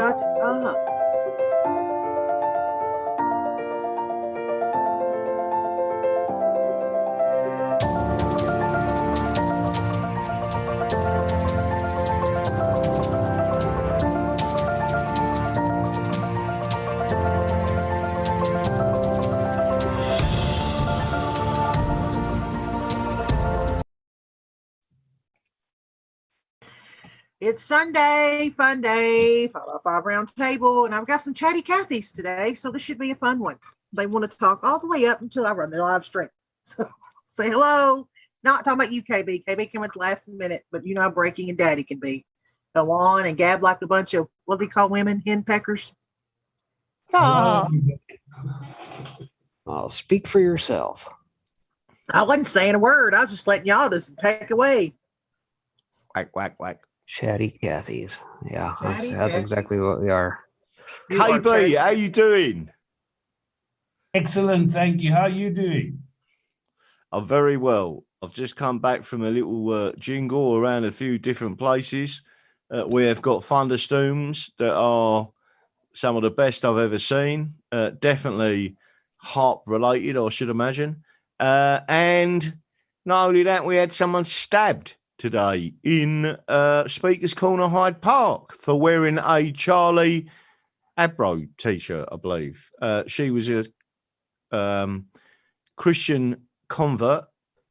nothing. It's Sunday, fun day, 5 round table, and I've got some chatty Cathys today, so this should be a fun one. They want to talk all the way up until I run the live stream. So say hello. Not talking about you, KB. KB came at the last minute, but you know how breaking and daddy can be. Go on and gab like a bunch of, what do they call women? Henpeckers? Oh, speak for yourself. I wasn't saying a word. I was just letting y'all just take away. Whack, whack, whack. Chatty Cathys. Yeah, Chatty that's Cathys. exactly what we are. KB, how you doing? Excellent, thank you. How are you doing? I'm very well. I've just come back from a little jingle around a few different places. We have got thunderstorms that are some of the best I've ever seen. Definitely harp related, I should imagine. And not only that, we had someone stabbed today in Speaker's Corner, Hyde Park, for wearing a Charlie Hebdo t-shirt, I believe. She was a Christian convert.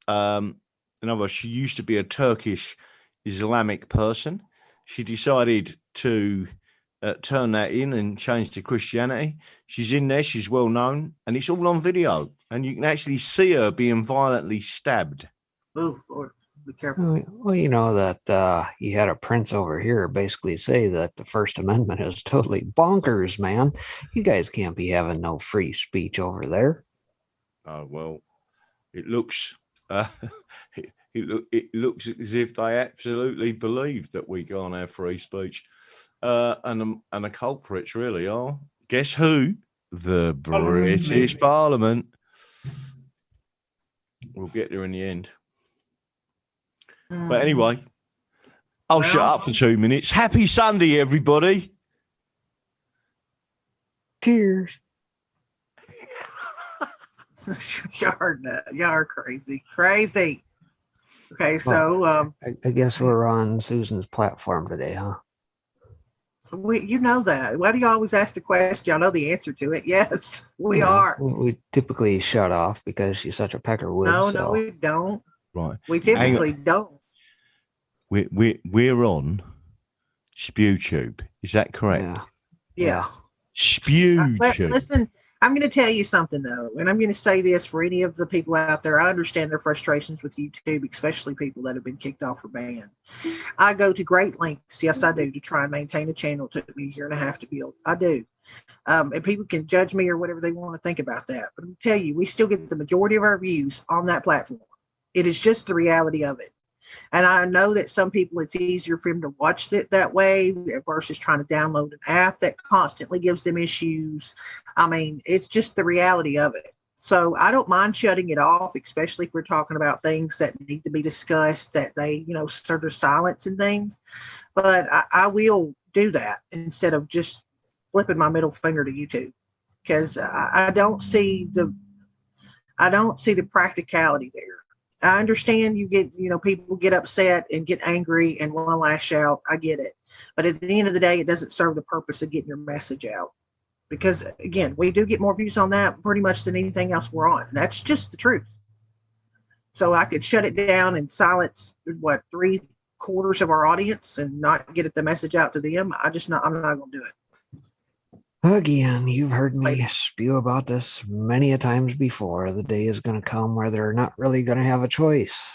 In other words, she used to be a Turkish Islamic person. She decided to turn that in and change to Christianity. She's in there. She's well known, and it's all on video. And you can actually see her being violently stabbed. Oh, Lord, be careful. Well, you know that you had a prince over here basically say that the First Amendment is totally bonkers, man. You guys can't be having no free speech over there. Oh, well, it looks it looks as if they absolutely believe that we can't have free speech. And the culprits really are, guess who? The British Parliament. We'll get there in the end. But anyway, I'll shut up for 2 minutes. Happy Sunday, everybody. Cheers. Y'all are crazy. Crazy. Okay, so I guess we're on Susan's platform today, huh? you know that. Why do you always ask the question? Y'all know the answer to it. Yes, we are. We typically shut off because she's such a peckerwood. No, we don't. Right. We typically don't. We're on SpewTube. Is that correct? Yeah. Yes. SpewTube. Listen, I'm going to tell you something, though, and I'm going to say this for any of the people out there. I understand their frustrations with YouTube, especially people that have been kicked off or banned. I go to great lengths, yes, I do, to try and maintain a channel. It took me a year and a half to build. I do. And people can judge me or whatever they want to think about that. But I'm going to tell you, we still get the majority of our views on that platform. It is just the reality of it. And I know that some people, it's easier for them to watch it that way versus trying to download an app that constantly gives them issues. I mean, it's just the reality of it. So I don't mind shutting it off, especially if we're talking about things that need to be discussed, that they, sort of silence and things. But I will do that instead of just flipping my middle finger to YouTube, because I don't see the practicality there. I understand you get, people get upset and get angry and want to lash out. I get it. But at the end of the day, it doesn't serve the purpose of getting your message out. Because, again, we do get more views on that pretty much than anything else we're on. That's just the truth. So I could shut it down and silence, 3/4 of our audience and not get the message out to them. I'm not going to do it. Again, you've heard me spew about this many a times before. The day is going to come where they're not really going to have a choice.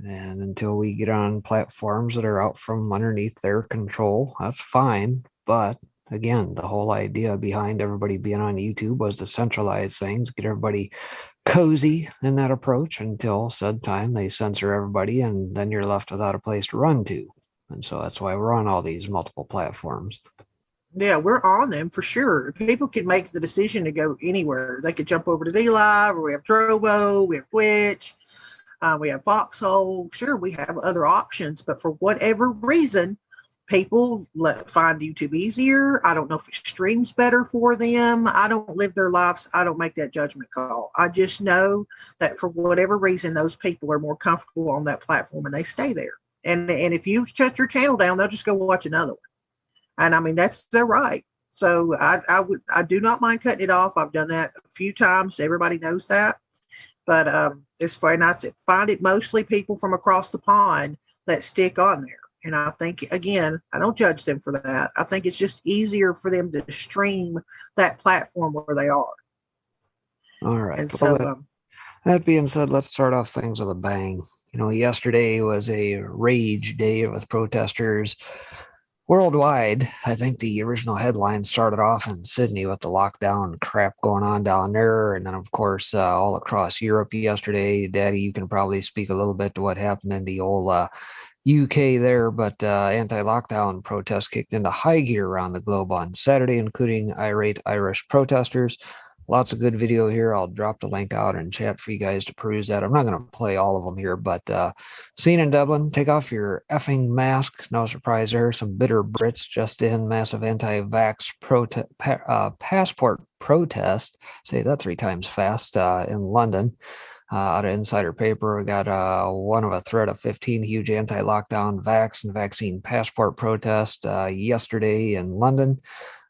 And until we get on platforms that are out from underneath their control, that's fine. But again, the whole idea behind everybody being on YouTube was to centralize things, get everybody cozy in that approach until said time they censor everybody, and then you're left without a place to run to. And so that's why we're on all these multiple platforms. Yeah, we're on them for sure. People can make the decision to go anywhere. They could jump over to DLive, or we have Trovo, we have Twitch, we have Foxhole. Sure, we have other options, but for whatever reason, people find YouTube easier. I don't know if it streams better for them. I don't live their lives. I don't make that judgment call. I just know that for whatever reason, those people are more comfortable on that platform and they stay there. And if you shut your channel down, they'll just go watch another one. And I mean, that's their right. So I do not mind cutting it off. I've done that a few times. Everybody knows that. But it's far, and I find it mostly people from across the pond that stick on there. And I think, again, I don't judge them for that. I think it's just easier for them to stream that platform where they are. All right. And Well, so, that being said, let's start off things with a bang. You know, yesterday was a rage day with protesters worldwide. I think the original headline started off in Sydney with the lockdown crap going on down there. And then, of course, all across Europe yesterday. Daddy, you can probably speak a little bit to what happened in the old UK there, but anti-lockdown protests kicked into high gear around the globe on Saturday, including irate Irish protesters. Lots of good video here. I'll drop the link out in chat for you guys to peruse that. I'm not going to play all of them here, but scene in Dublin, take off your effing mask. No surprise there. Some bitter Brits just in. Massive anti-vax passport protest. Say that 3 times fast in London. Out of Insider Paper, we got one of a thread of 15 huge anti-lockdown vax and vaccine passport protest yesterday in London.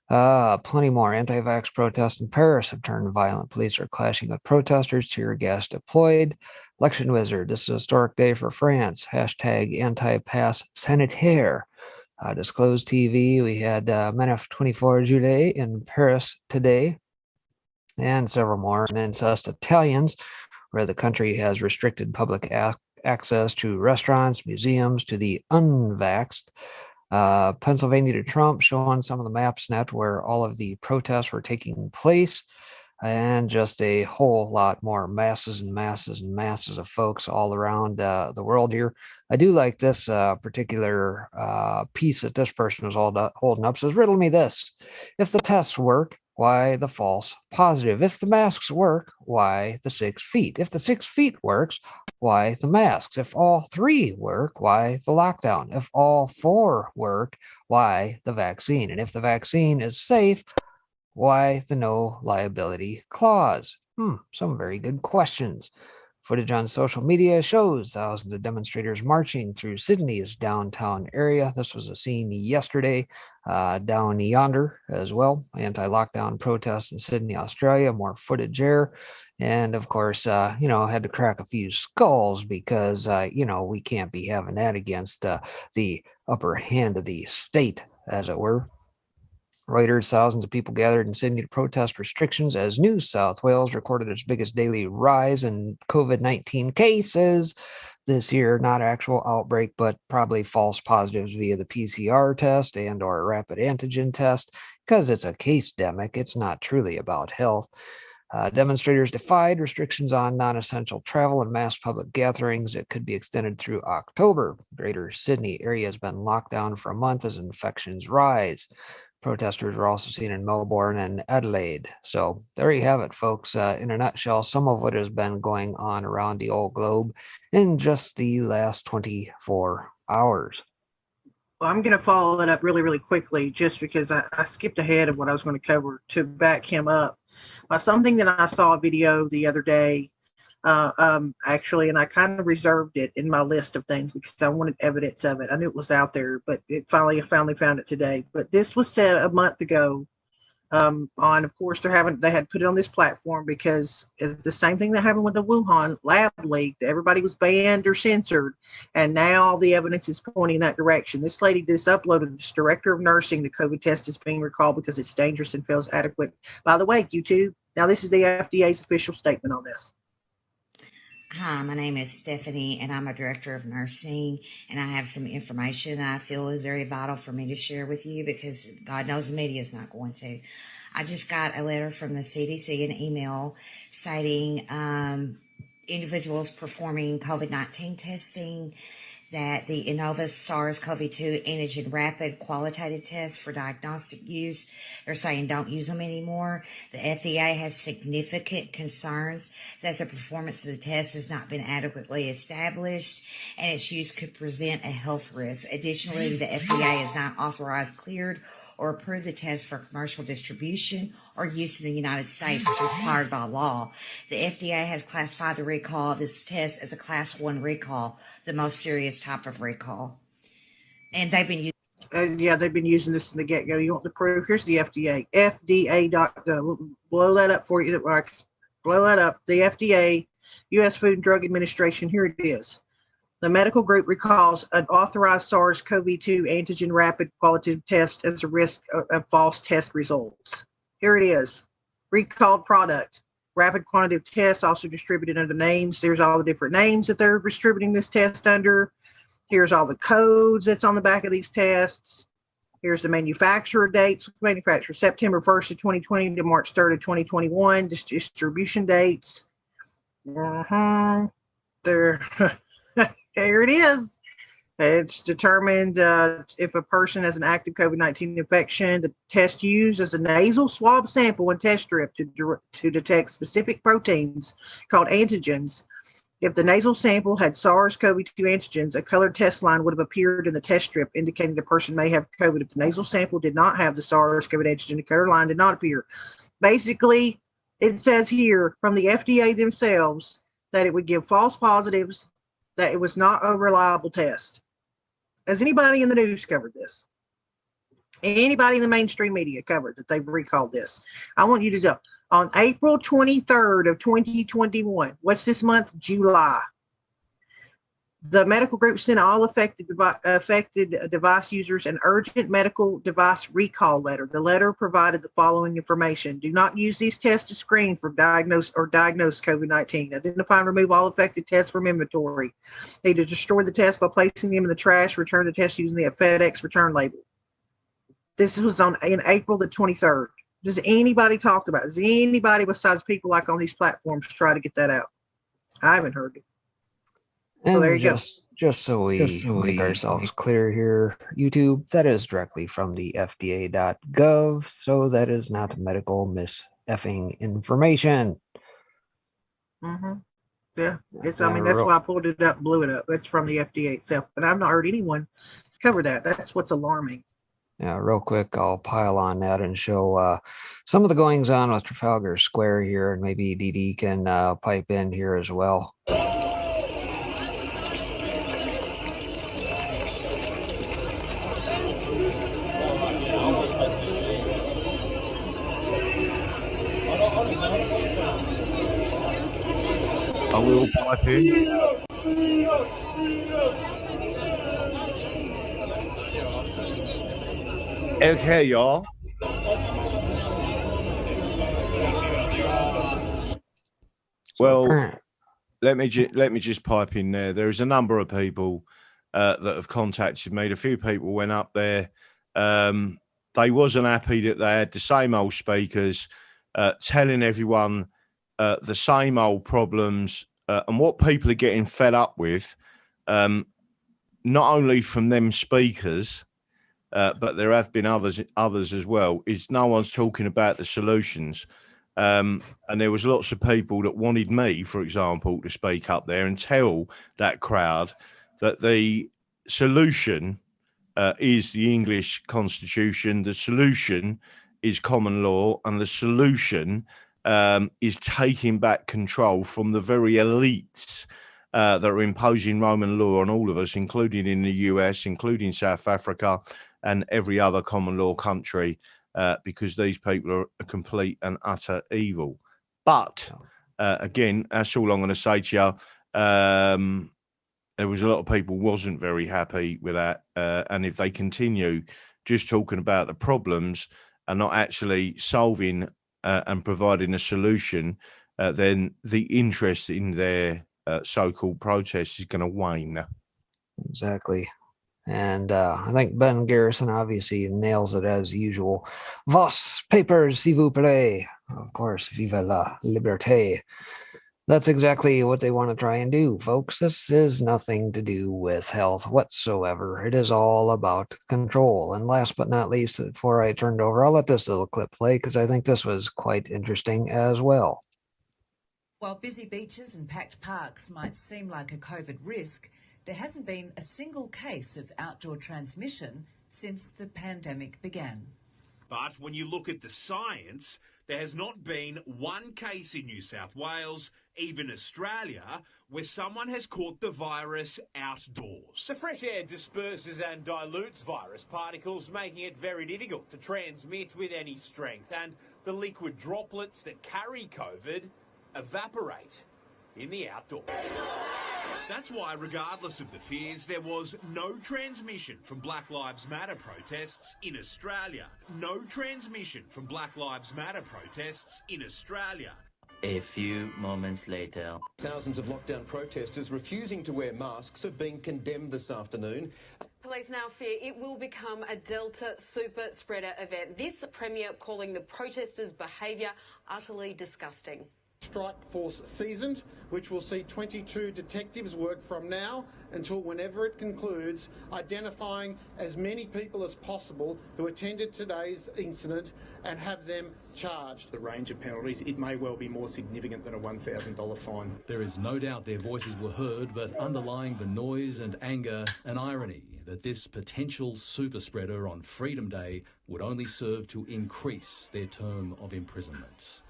Plenty more anti-vax protests in Paris have turned violent. Police are clashing with protesters, tear gas deployed. Election wizard, this is a historic day for France. Hashtag anti-pass sanitaire. Disclosed TV, we had Manif 24 Juillet in Paris today, and several more. And incest Italians, where the country has restricted public access to restaurants, museums, to the unvaxxed. Pennsylvania to Trump, showing some of the maps net where all of the protests were taking place, and just a whole lot more masses and masses and masses of folks all around the world here. I do like this particular piece that this person was holding up. Says, riddle me this. If the tests work, why the false positive? If the masks work, why the 6 feet? If the 6 feet works, why the masks? If all 3 work, why the lockdown? If all 4 work, why the vaccine? And if the vaccine is safe, why the no liability clause? Some very good questions. Footage on social media shows thousands of demonstrators marching through Sydney's downtown area. This was a scene yesterday down yonder as well. Anti-lockdown protests in Sydney, Australia. More footage there. And of course, had to crack a few skulls because, we can't be having that against the upper hand of the state, as it were. Reuters, thousands of people gathered in Sydney to protest restrictions as New South Wales recorded its biggest daily rise in COVID-19 cases this year. Not actual outbreak, but probably false positives via the PCR test and or rapid antigen test. Because it's a case-demic, it's not truly about health. Demonstrators defied restrictions on non-essential travel and mass public gatherings that could be extended through October. Greater Sydney area has been locked down for a month as infections rise. Protesters were also seen in Melbourne and Adelaide. So there you have it, folks. In a nutshell, some of what has been going on around the old globe in just the last 24 hours. Well, I'm going to follow that up really, really quickly just because I skipped ahead of what I was going to cover to back him up by something that I saw a video the other day, actually, and I kind of reserved it in my list of things because I wanted evidence of it. I knew it was out there, but I finally found it today. But this was said a month ago on, of course, they had put it on this platform because it's the same thing that happened with the Wuhan lab leak. Everybody was banned or censored, and now all the evidence is pointing in that direction. This lady just uploaded this director of nursing. The COVID test is being recalled because it's dangerous and fails adequate. By the way, YouTube, now this is the FDA's official statement on this. Hi, my name is Stephanie, and I'm a director of nursing, and I have some information I feel is very vital for me to share with you because God knows the media is not going to. I just got a letter from the CDC, an email citing individuals performing COVID-19 testing that the Innovus SARS-CoV-2 antigen rapid qualitative test for diagnostic use, they're saying don't use them anymore. The FDA has significant concerns that the performance of the test has not been adequately established and its use could present a health risk. Additionally, the FDA has not authorized, cleared, or approved the test for commercial distribution or use in the United States as required by law. The FDA has classified the recall of this test as a Class 1 recall, the most serious type of recall. And they've been using they've been using this in the get-go. You want the proof? Here's the FDA, FDA.gov. Blow that up for you. Blow that up. The FDA, U.S. Food and Drug Administration. Here it is. The medical group recalls an authorized SARS-CoV-2 antigen rapid qualitative test as a risk of false test results. Here it is. Recalled product. Rapid quantitative test also distributed under names. There's all the different names that they're distributing this test under. Here's all the codes that's on the back of these tests. Here's the manufacturer dates. Manufacturer September 1st of 2020 to March 3rd of 2021. Distribution dates. There. Here it is. It's determined if a person has an active COVID-19 infection. The test used as a nasal swab sample and test strip to detect specific proteins called antigens. If the nasal sample had SARS-CoV-2 antigens, a colored test line would have appeared in the test strip indicating the person may have COVID. If the nasal sample did not have the SARS-CoV antigen, the colored line did not appear. Basically, it says here from the FDA themselves that it would give false positives, that it was not a reliable test. Has anybody in the news covered this? Anybody in the mainstream media covered that they've recalled this? I want you to know. On April 23rd of 2021, what's this month? July. The medical group sent all affected device users an urgent medical device recall letter. The letter provided the following information. Do not use these tests to screen for diagnose COVID-19. Identify and remove all affected tests from inventory. Either destroy the test by placing them in the trash, return the test using the FedEx return label. This was in April the 23rd. Does anybody talk about it? Does anybody besides people like on these platforms try to get that out? I haven't heard it. And there you just so we make ourselves clear here, YouTube, that is directly from the FDA.gov, so that is not medical mis-effing information. Mm-hmm. Yeah, it's. I mean, that's why I pulled it up and blew it up. That's from the FDA itself, but I've not heard anyone cover that. That's what's alarming. Yeah, real quick, I'll pile on that and show some of the goings on with Trafalgar Square here, and maybe DD can pipe in here as well. I will pipe in. Okay, y'all. Well, let me just pipe in there. There's a number of people that have contacted me. A few people went up there. They wasn't happy that they had the same old speakers telling everyone the same old problems and what people are getting fed up with, not only from them speakers, but there have been others as well, is no one's talking about the solutions. And there was lots of people that wanted me, for example, to speak up there and tell that crowd that the solution is the English Constitution, the solution is common law, and the solution is taking back control from the very elites that are imposing Roman law on all of us, including in the US, including South Africa and every other common law country, because these people are a complete and utter evil. But again, that's all I'm going to say to you. There was a lot of people wasn't very happy with that. And if they continue just talking about the problems and not actually solving and providing a solution, then the interest in their so-called protest is going to wane. Exactly. And I think Ben Garrison obviously nails it as usual. Vos papers, s'il vous plaît. Of course, vive la liberté. That's exactly what they want to try and do, folks. This is nothing to do with health whatsoever. It is all about control. And last but not least, before I turn it over, I'll let this little clip play because I think this was quite interesting as well. While busy beaches and packed parks might seem like a COVID risk, there hasn't been a single case of outdoor transmission since the pandemic began. But when you look at the science, there has not been one case in New South Wales, even Australia, where someone has caught the virus outdoors. The fresh air disperses and dilutes virus particles, making it very difficult to transmit with any strength. And the liquid droplets that carry COVID evaporate in the outdoors. That's why, regardless of the fears, there was no transmission from Black Lives Matter protests in Australia. No transmission from Black Lives Matter protests in Australia. A few moments later. Thousands of lockdown protesters refusing to wear masks have been condemned this afternoon. Police now fear it will become a Delta super spreader event. This Premier calling the protesters' behaviour utterly disgusting. Strike force seasoned, which will see 22 detectives work from now until whenever it concludes, identifying as many people as possible who attended today's incident and have them charged. The range of penalties, it may well be more significant than a $1,000 fine. There is no doubt their voices were heard, but underlying the noise and anger, an irony that this potential super spreader on Freedom Day would only serve to increase their term of imprisonment.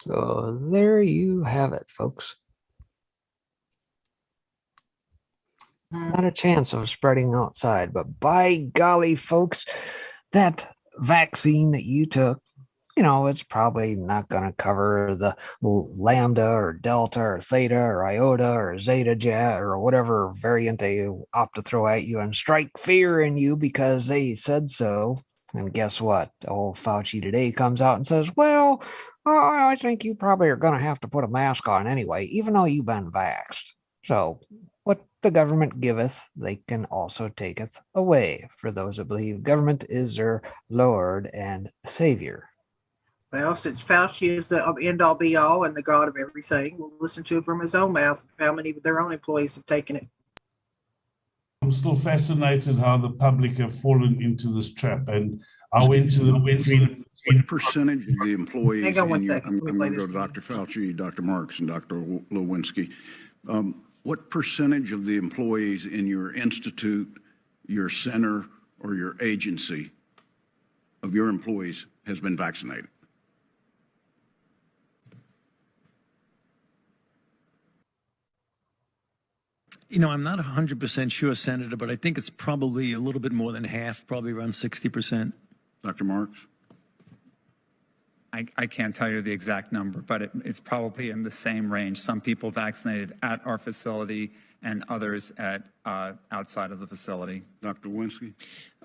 So there you have it, folks. Not a chance of spreading outside, but by golly, folks, that vaccine that you took, you know, it's probably not going to cover the Lambda or Delta or Theta or Iota or Zeta Jet or whatever variant they opt to throw at you and strike fear in you because they said so. And guess what? Old Fauci today comes out and says, well, I think you probably are going to have to put a mask on anyway, even though you've been vaxxed. So what the government giveth, they can also taketh away for those that believe government is their Lord and Savior. Well, since Fauci is the end all be all and the God of everything, we'll listen to it from his own mouth, how many of their own employees have taken it. I'm still fascinated how the public have fallen into this trap. And I went to the what percentage of the employees Hang on one in your, second. I'm going to go to Dr. Fauci, Dr. Marks, and Dr. Lewinsky. What percentage of the employees in your institute, your center, or your agency of your employees has been vaccinated? You know, I'm not 100% sure, Senator, but I think it's probably a little bit more than half, probably around 60%. Dr. Marks? I can't tell you the exact number, but it's probably in the same range. Some people vaccinated at our facility and others at outside of the facility. Dr. Lewinsky?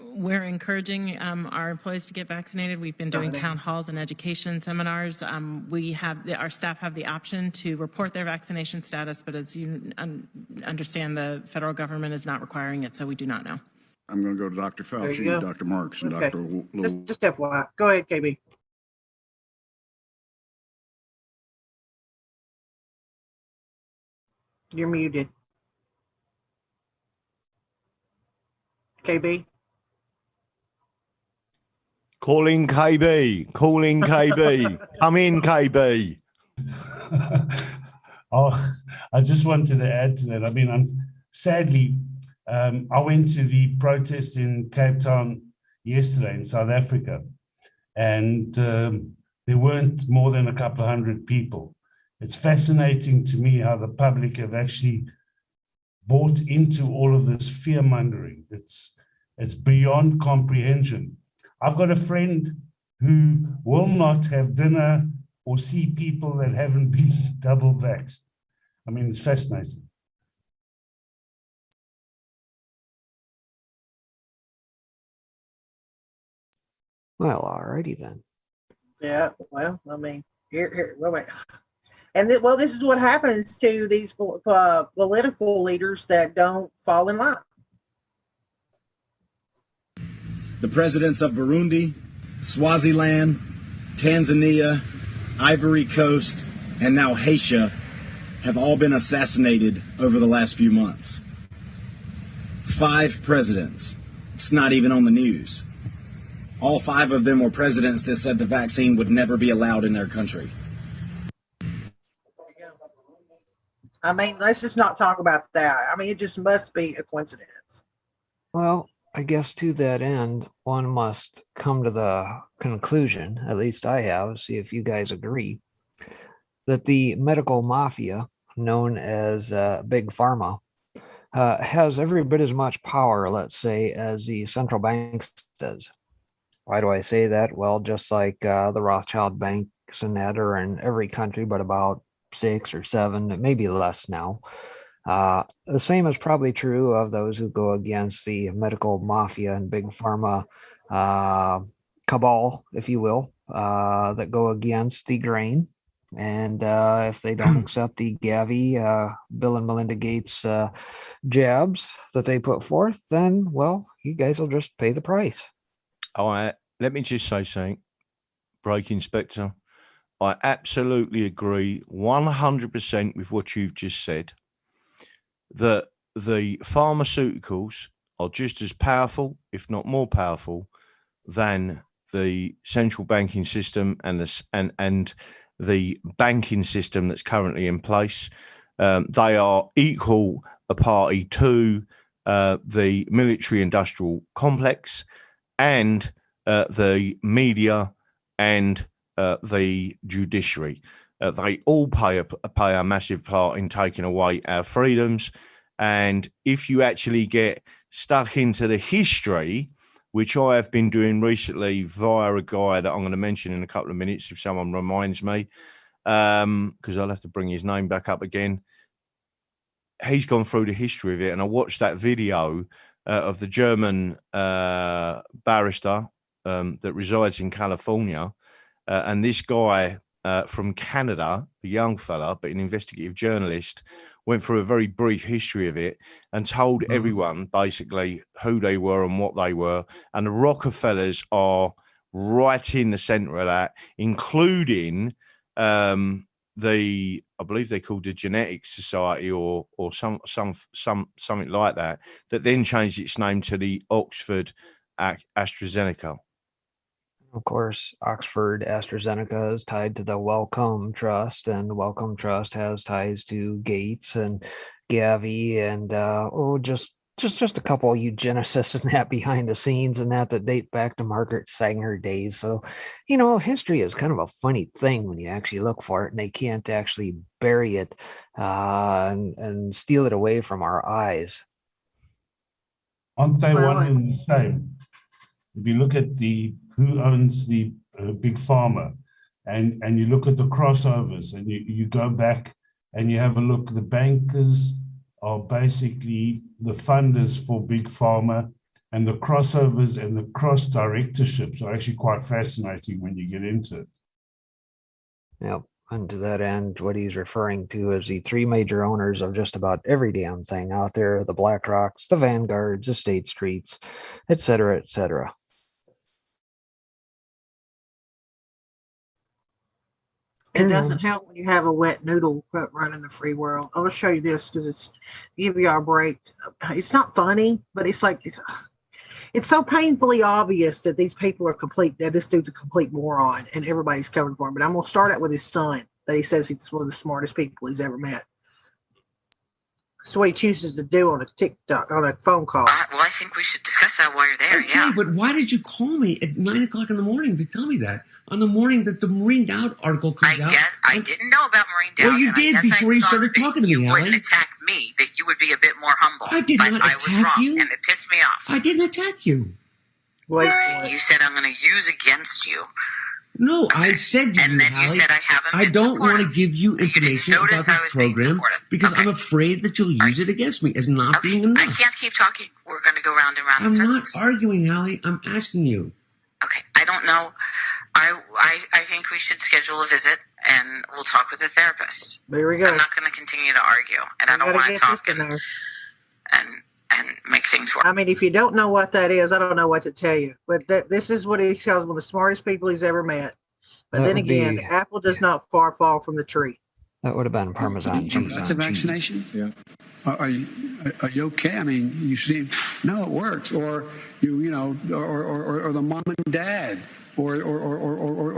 We're encouraging our employees to get vaccinated. We've been doing town halls and education seminars. Our staff have the option to report their vaccination status, but as you understand, the federal government is not requiring it, so we do not know. I'm going to go to Dr. Fauci, Dr. Marks, and Okay. Dr. Just FYI. Go ahead, KB. You're muted. KB? Calling KB. Calling KB. Come in, KB. Oh, I just wanted to add to that. I mean, sadly, I went to the protest in Cape Town yesterday in South Africa, and there weren't more than a couple of hundred people. It's fascinating to me how the public have actually bought into all of this fear-mongering. It's beyond comprehension. I've got a friend who will not have dinner or see people that haven't been double vaxxed. I mean, it's fascinating. Well, alrighty then. Yeah, well, I mean, here, wait. And this is what happens to these political leaders that don't fall in line. The presidents of Burundi, Swaziland, Tanzania, Ivory Coast, and now Haitian have all been assassinated over the last few months. 5 presidents. It's not even on the news. All 5 of them were presidents that said the vaccine would never be allowed in their country. I mean, let's just not talk about that. I mean, it just must be a coincidence. Well, I guess to that end, one must come to the conclusion, at least I have, see if you guys agree, that the medical mafia, known as Big Pharma, has every bit as much power, let's say, as the central banks does. Why do I say that? Well, just like the Rothschild banks and that are in every country, but about 6 or 7, maybe less now. The same is probably true of those who go against the medical mafia and Big Pharma cabal, if you will, that go against the grain. And if they don't accept the Gavi, Bill and Melinda Gates jabs that they put forth, then, well, you guys will just pay the price. All right, let me just say something, Breaking Spectre. I absolutely agree 100% with what you've just said, that the pharmaceuticals are just as powerful, if not more powerful, than the central banking system and the banking system that's currently in place. They are equal a party to the military-industrial complex and the media and the judiciary. They all play a massive part in taking away our freedoms. And if you actually get stuck into the history, which I have been doing recently via a guy that I'm going to mention in a couple of minutes if someone reminds me, because I'll have to bring his name back up again. He's gone through the history of it, and I watched that video of the German barrister that resides in California, and this guy from Canada, a young fella, but an investigative journalist, went through a very brief history of it and told everyone basically who they were and what they were. And the Rockefellers are right in the center of that, including I believe they called the Genetics Society or something like that, that then changed its name to the Oxford AstraZeneca. Of course, Oxford AstraZeneca is tied to the Wellcome Trust, and the Wellcome Trust has ties to Gates and Gavi and just a couple of eugenicists and that behind the scenes and that date back to Margaret Sanger days. So, you know, history is kind of a funny thing when you actually look for it, and they can't actually bury it and steal it away from our eyes. Aren't they one and the same? If you look at who owns the Big Pharma, and you look at the crossovers, and you go back and you have a look, the bankers are basically the funders for Big Pharma, and the crossovers and the cross directorships are actually quite fascinating when you get into it. Yep. And to that end, what he's referring to is the 3 major owners of just about every damn thing out there: the BlackRocks, the Vanguards, the State Streets, et cetera, et cetera. It doesn't help when you have a wet noodle running the free world. I'll show you this because it's give you a break. It's not funny, but it's like it's so painfully obvious that these people are that this dude's a complete moron and everybody's covering for him. But I'm gonna start out with his son, that he says he's one of the smartest people he's ever met. That's what he chooses to do on a phone call. Well, I think we should discuss that while you're there. Okay, yeah. But why did you call me at 9 o'clock in the morning to tell me that? On the morning that the Marine Dowd article comes out. I didn't know about Marine Dowd. Well, you did before you started talking to me, You Hallie. wouldn't attack me, that you would be a bit more humble. I did not I was attack wrong, you. and it pissed me off. I didn't attack you. You said I'm going to use against you. No, I said to you, then you Hallie, said I haven't I been don't want to supportive. give you information about notice I this was being program supportive. because I'm afraid that you'll use it against me as not being enough. I can't keep talking. We're going to go round and round in I'm circles. not arguing, Hallie. I'm asking you. Okay, I don't know. I think we should schedule a visit and we'll talk with the therapist. There we go. I'm not going to continue to argue, and I don't want to talk and make things work. I mean, if you don't know what that is, I don't know what to tell you. But this is what he tells one of the smartest people he's ever met. But That then would again, be- the apple does not far fall from the tree. That would have been Parmesan cheese. That's a vaccination? Yeah. Are you okay? I mean, you seem, no, it works. Or or the mom and dad, or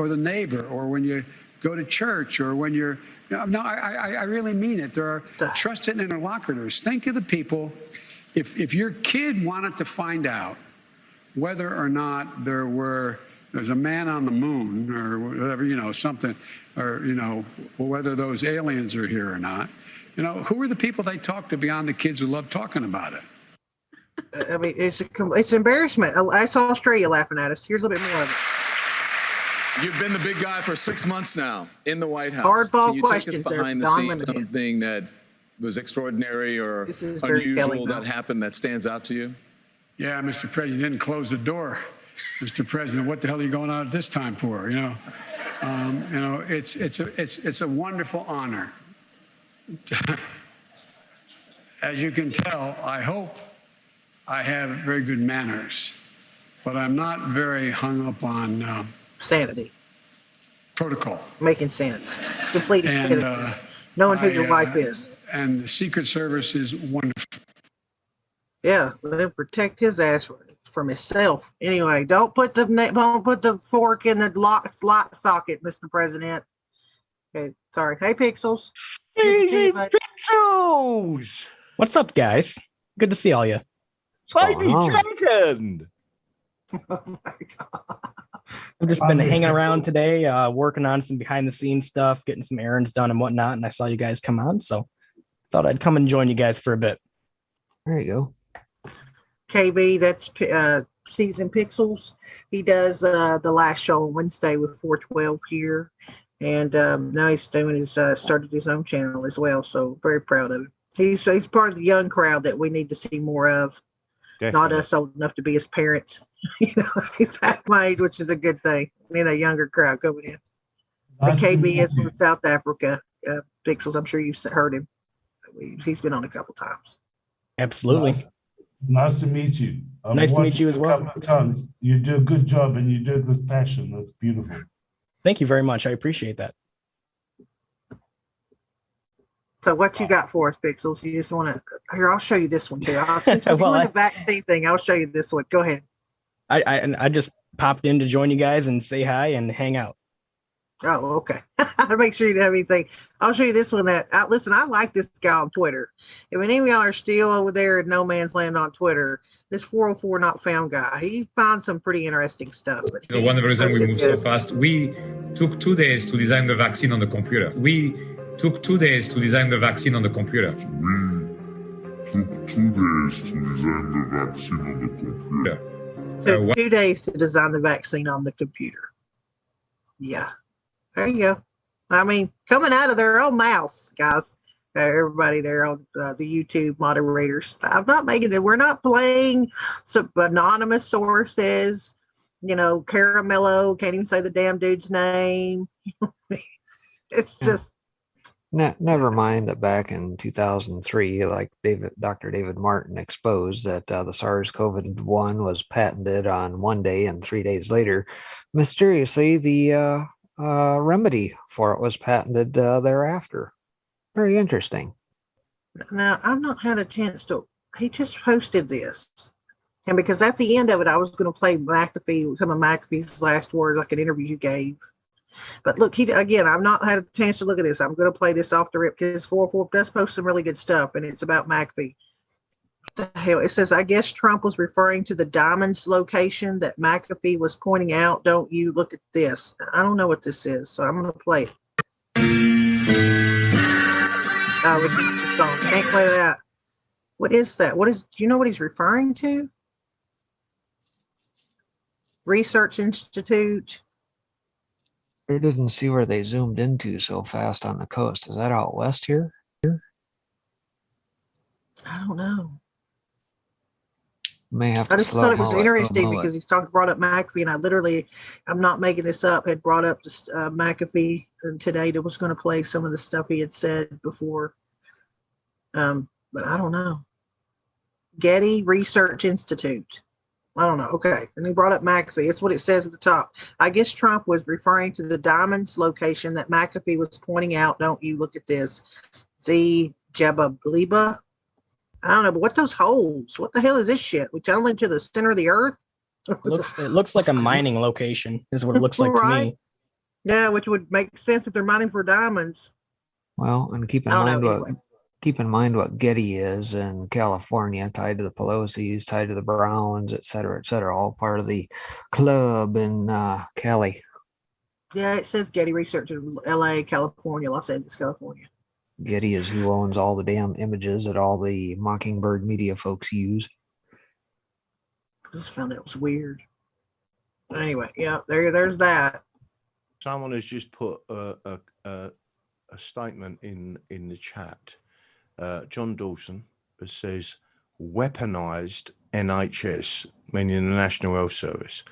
the neighbor, or when you go to church, or when you're, no, I really mean it. There are trusted interlocutors. Think of the people. If your kid wanted to find out whether or not there's a man on the moon or whatever, something, or, whether those aliens are here or not, who are the people they talk to beyond the kids who love talking about it? I mean, it's embarrassment. I saw Australia laughing at us. Here's a little bit more of it. You've been the big guy for 6 months now in the White House. Hardball Can you questions. take us behind the scenes, something that was extraordinary or unusual that happened that stands out to you? Yeah, Mr. President, you didn't close the door. Mr. President, what the hell are you going out at this time for? It's a wonderful honor. As you can tell, I hope I have very good manners, but I'm not very hung up on sanity, protocol, making sense, completing sentences, knowing who your wife is. And the Secret Service is wonderful. Yeah, they'll protect his ass from himself. Anyway, don't put the fork in the lock socket, Mr. President. Okay, sorry. Hey, Pixels. Easy Pixels. What's up, guys? Good to see all you. Tiny Dragon. Oh my God. I've just been hanging around today, working on some behind the scenes stuff, getting some errands done and whatnot. And I saw you guys come on, so thought I'd come and join you guys for a bit. There you go. KB, that's Season Pixels. He does the last show on Wednesday with 412 here. And now he's doing started his own channel as well. So very proud of him. He's part of the young crowd that we need to see more of. Definitely. Not us old enough to be his parents. He's half my age, which is a good thing. A younger crowd coming in. And KB is from South Africa. Pixels, I'm sure you've heard him. He's been on a couple times. Absolutely. Nice to meet you. Nice to meet you as well. A couple of times. You do a good job and you do it with passion. That's beautiful. Thank you very much. I appreciate that. So what you got for us, Pixels? You just want to, here, I'll show you this one too. Since we're doing the vaccine thing, I'll show you this one. Go ahead. I just popped in to join you guys and say hi and hang out. Oh, okay. I'll make sure you don't have anything. I'll show you this one. Listen, I like this guy on Twitter. If any of y'all are still over there in no man's land on Twitter, this 404 not found guy, he found some pretty interesting stuff. But one of the reasons we moved so fast, we took 2 days to design the vaccine on the computer. We took 2 days to design the vaccine on the computer. Took 2 days to design the vaccine on the computer. Took 2 days to design the vaccine on the computer. Yeah. There you go. I mean, coming out of their own mouths, guys. Everybody there on the YouTube moderators. I'm not making it. We're not playing some anonymous sources. Caramello can't even say the damn dude's name. It's just. Never mind that back in 2003, like Dr. David Martin exposed that the SARS-CoV-1 was patented on one day, and 3 days later, mysteriously, the remedy for it was patented thereafter. Very interesting. Now, I've not had a chance to. He just posted this, and because at the end of it, I was going to play McAfee, some of McAfee's last words, like an interview he gave. But look, I've not had a chance to look at this. I'm going to play this off the rip because 404 does post some really good stuff, and it's about McAfee. What the hell? It says, I guess Trump was referring to the Diamonds location that McAfee was pointing out. Don't you look at this? I don't know what this is, so I'm going to play it. Can't play that. What is that? Do you know what he's referring to? Research Institute. I didn't see where they zoomed into so fast on the coast. Is that out west here? I don't know. May have to I just thought it was interesting because he's brought up McAfee, and I'm not making this up, had brought up McAfee today that was going to play some of the stuff he had said before. But I don't know. Getty Research Institute. I don't know. Okay. And he brought up McAfee. That's what it says at the top. I guess Trump was referring to the diamonds location that McAfee was pointing out. Don't you look at this. Z Jebaliba. I don't know, but what those holes? What the hell is this shit? We tunneling to the center of the earth? It looks like a mining location, is what it looks like to me. Yeah, which would make sense if they're mining for diamonds. Well, and keep in mind what Getty is in California, tied to the Pelosi's, tied to the Browns, et cetera, all part of the club in Cali. Yeah, it says Getty Research in LA, California, Los Angeles, California. Getty is who owns all the damn images that all the Mockingbird media folks use. I just found that was weird. Anyway, yeah, there's that. Someone has just put a statement in the chat. John Dawson says weaponized NHS, meaning the National Health Service.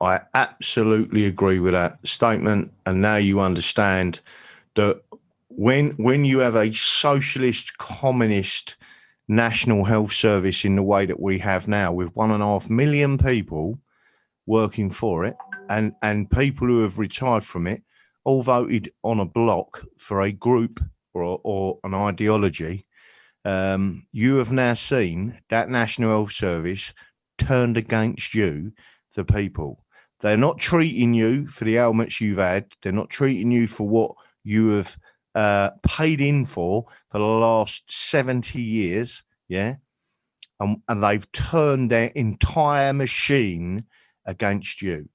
I absolutely agree with that statement. And now you understand that when you have a socialist, communist National Health Service in the way that we have now, with 1.5 million people working for it, and people who have retired from it, all voted on a block for a group or an ideology, you have now seen that National Health Service turned against you, the people. They're not treating you for the ailments you've had. They're not treating you for what you have paid in for the last 70 years, yeah? And they've turned their entire machine against you.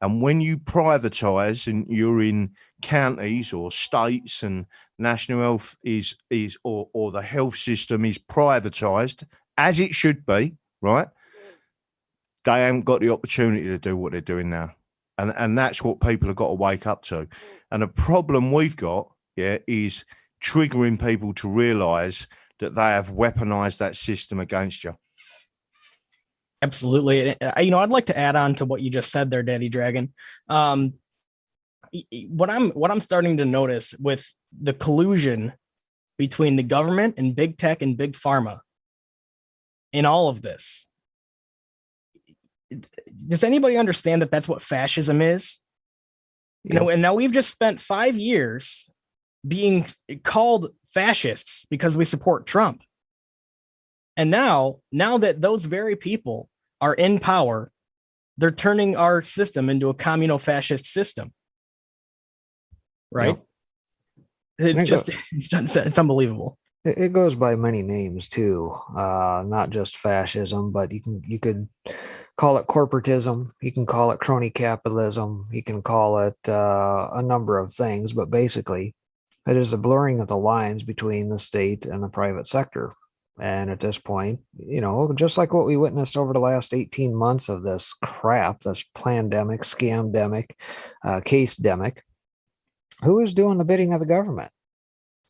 And when you privatise and you're in counties or states and national health is or the health system is privatised, as it should be, right? They haven't got the opportunity to do what they're doing now. And that's what people have got to wake up to. And the problem we've got, is triggering people to realise that they have weaponised that system against you. Absolutely. I'd like to add on to what you just said there, Daddy Dragon. What I'm starting to notice with the collusion between the government and big tech and big pharma in all of this. Does anybody understand that that's what fascism is? And now we've just spent 5 years being called fascists because we support Trump. And now that those very people are in power, they're turning our system into a communal-fascist system. Right? Yeah. It's unbelievable. It goes by many names too, not just fascism, but you could call it corporatism, you can call it crony capitalism, you can call it a number of things, but basically it is a blurring of the lines between the state and the private sector. And at this point, just like what we witnessed over the last 18 months of this crap, this plandemic, scamdemic, case-demic, who is doing the bidding of the government?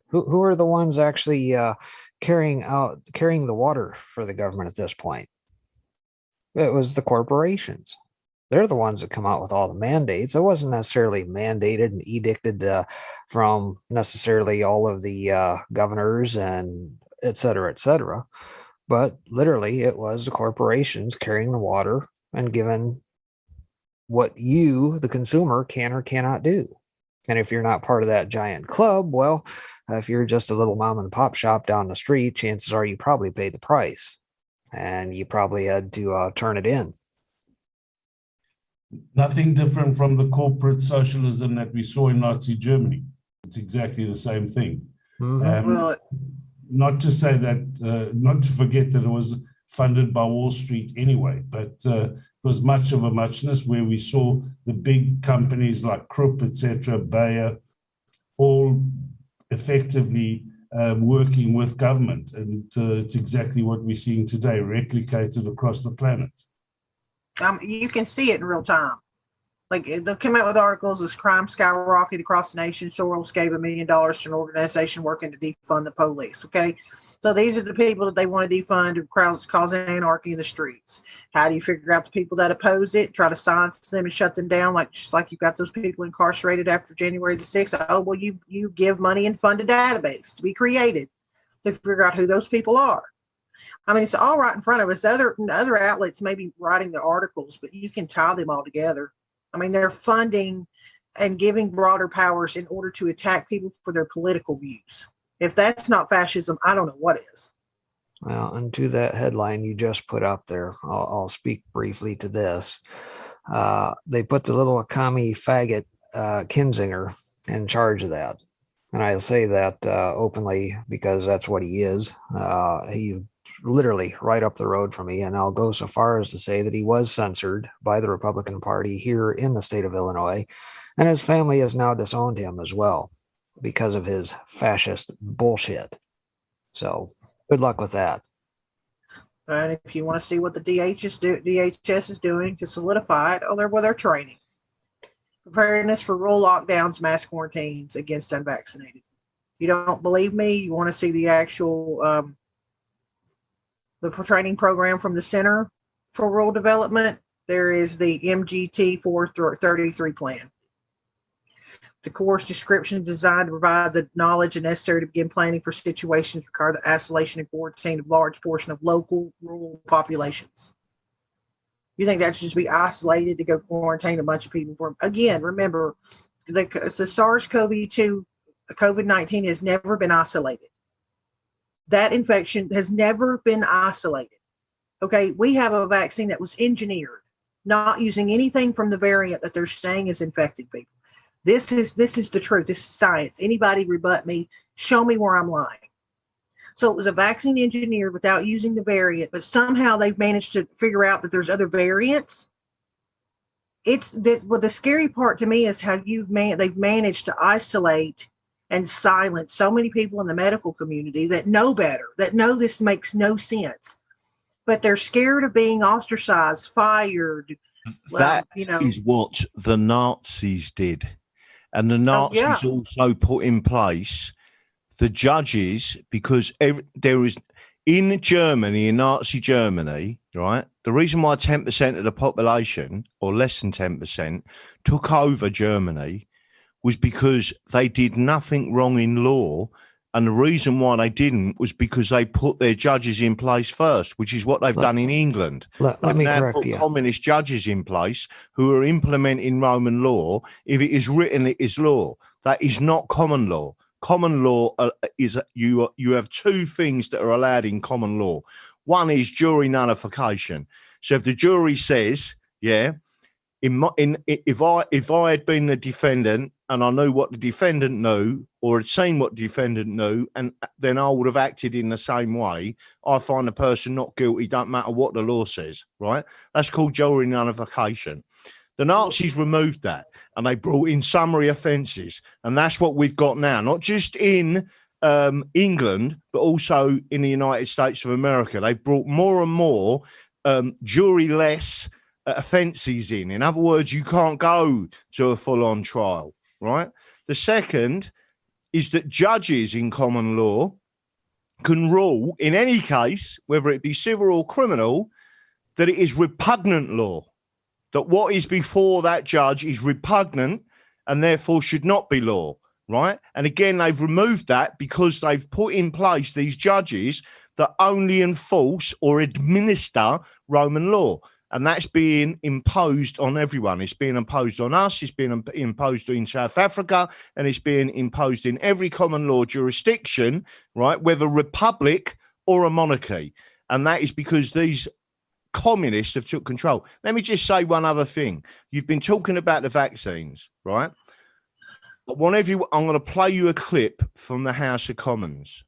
Who are the ones actually carrying the water for the government at this point? It was the corporations. They're the ones that come out with all the mandates. It wasn't necessarily mandated and edicted from necessarily all of the governors and et cetera, but literally it was the corporations carrying the water and given what you, the consumer, can or cannot do. And if you're not part of that giant club, well, if you're just a little mom and pop shop down the street, chances are you probably paid the price and you probably had to turn it in. Nothing different from the corporate socialism that we saw in Nazi Germany. It's exactly the same thing. Well, not to say that, not to forget that it was funded by Wall Street anyway, but it was much of a muchness where we saw the big companies like Krupp, etc., Bayer, all effectively working with government. And it's exactly what we're seeing today, replicated across the planet. You can see it in real time. Like they'll come out with articles as crime skyrocketed across the nation. Soros gave $1 million to an organization working to defund the police. Okay. So these are the people that they want to defund to cause anarchy in the streets. How do you figure out the people that oppose it, try to silence them and shut them down? Just like you've got those people incarcerated after January the 6th. Oh, well, you give money and fund a database to be created to figure out who those people are. I mean, it's all right in front of us. Other outlets may be writing the articles, but you can tie them all together. I mean, they're funding and giving broader powers in order to attack people for their political views. If that's not fascism, I don't know what is. Well, and to that headline you just put up there, I'll speak briefly to this. They put the little commie faggot Kinzinger in charge of that. And I say that openly because that's what he is. He literally right up the road from me. And I'll go so far as to say that he was censored by the Republican Party here in the state of Illinois. And his family has now disowned him as well because of his fascist bullshit. So good luck with that. And if you want to see what the DHS is doing to solidify it, they're training. Preparedness for rural lockdowns, mass quarantines against unvaccinated. You don't believe me? You want to see the actual the training program from the Center for Rural Development? There is the MGT 433 plan. The course description designed to provide the knowledge necessary to begin planning for situations require the isolation and quarantine of large portion of local rural populations. You think that should just be isolated to go quarantine a bunch of people? Again, remember, the SARS-CoV-2, COVID-19 has never been isolated. That infection has never been isolated. Okay, we have a vaccine that was engineered, not using anything from the variant that they're saying is infected people. This is the truth. This is science. Anybody rebut me, show me where I'm lying. So it was a vaccine engineered without using the variant, but somehow they've managed to figure out that there's other variants. The scary part to me is how they've managed to isolate and silence so many people in the medical community that know better, that know this makes no sense, but they're scared of being ostracized, fired. That is what the Nazis did. And the Nazis also put in place the judges because there is in Germany, in Nazi Germany, right? The reason why 10% of the population, or less than 10%, took over Germany was because they did nothing wrong in law. And the reason why they didn't was because they put their judges in place first, which is what they've done in England. Let me correct you. Communist judges in place who are implementing Roman law. If it is written, it is law. That is not common law. Common law is you have two things that are allowed in common law. One is jury nullification. So if the jury says, if I had been the defendant and I knew what the defendant knew or had seen what the defendant knew, and then I would have acted in the same way, I find the person not guilty, don't matter what the law says, right? That's called jury nullification. The Nazis removed that and they brought in summary offences. And that's what we've got now, not just in England, but also in the United States of America. They've brought more and more jury-less offences in. In other words, you can't go to a full-on trial, right? The second is that judges in common law can rule in any case, whether it be civil or criminal, that it is repugnant law. That what is before that judge is repugnant and therefore should not be law, right? And again, they've removed that because they've put in place these judges that only enforce or administer Roman law. And that's being imposed on everyone. It's being imposed on us. It's being imposed in South Africa. And it's being imposed in every common law jurisdiction, right? Whether republic or a monarchy. And that is because these communists have took control. Let me just say one other thing. You've been talking about the vaccines, right? I'm going to play you a clip from the House of Commons.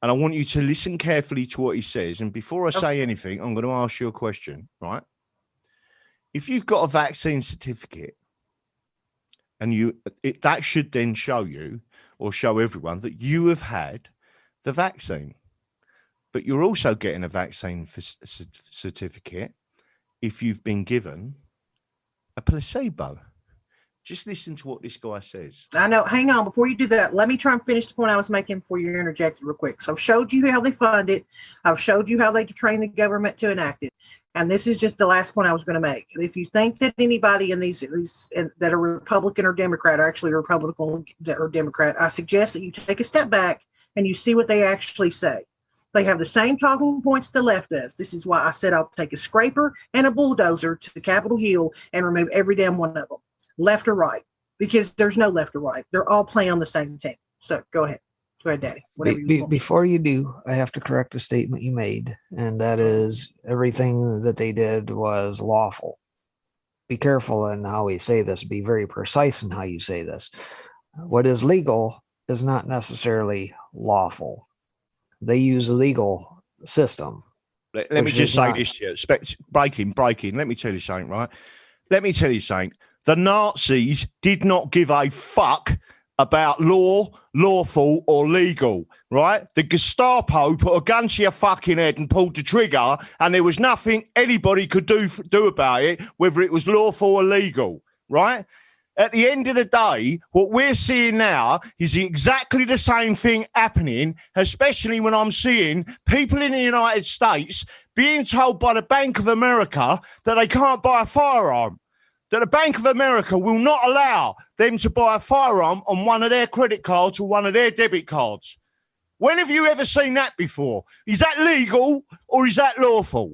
And I want you to listen carefully to what he says. And before I say anything, I'm going to ask you a question, right? If you've got a vaccine certificate and that should then show you or show everyone that you have had the vaccine. But you're also getting a vaccine certificate if you've been given a placebo. Just listen to what this guy says. I know. Hang on. Before you do that, let me try and finish the point I was making before you interjected real quick. So I've showed you how they fund it. I've showed you how they train the government to enact it. And this is just the last point I was going to make. If you think that anybody in these that are Republican or Democrat are actually Republican or Democrat, I suggest that you take a step back and you see what they actually say. They have the same talking points the left does. This is why I said I'll take a scraper and a bulldozer to Capitol Hill and remove every damn one of them, left or right, because there's no left or right. They're all playing on the same team. So go ahead. Go ahead, Daddy. Whatever you want. Before you do, I have to correct a statement you made, and that is everything that they did was lawful. Be careful in how we say this. Be very precise in how you say this. What is legal is not necessarily lawful. They use a legal system. Let me just say this to you. Breaking. Let me tell you something, right? Let me tell you something. The Nazis did not give a fuck about law, lawful or legal, right? The Gestapo put a gun to your fucking head and pulled the trigger, and there was nothing anybody could do about it, whether it was lawful or legal, right? At the end of the day, what we're seeing now is exactly the same thing happening, especially when I'm seeing people in the United States being told by the Bank of America that they can't buy a firearm. That the Bank of America will not allow them to buy a firearm on one of their credit cards or one of their debit cards. When have you ever seen that before? Is that legal or is that lawful?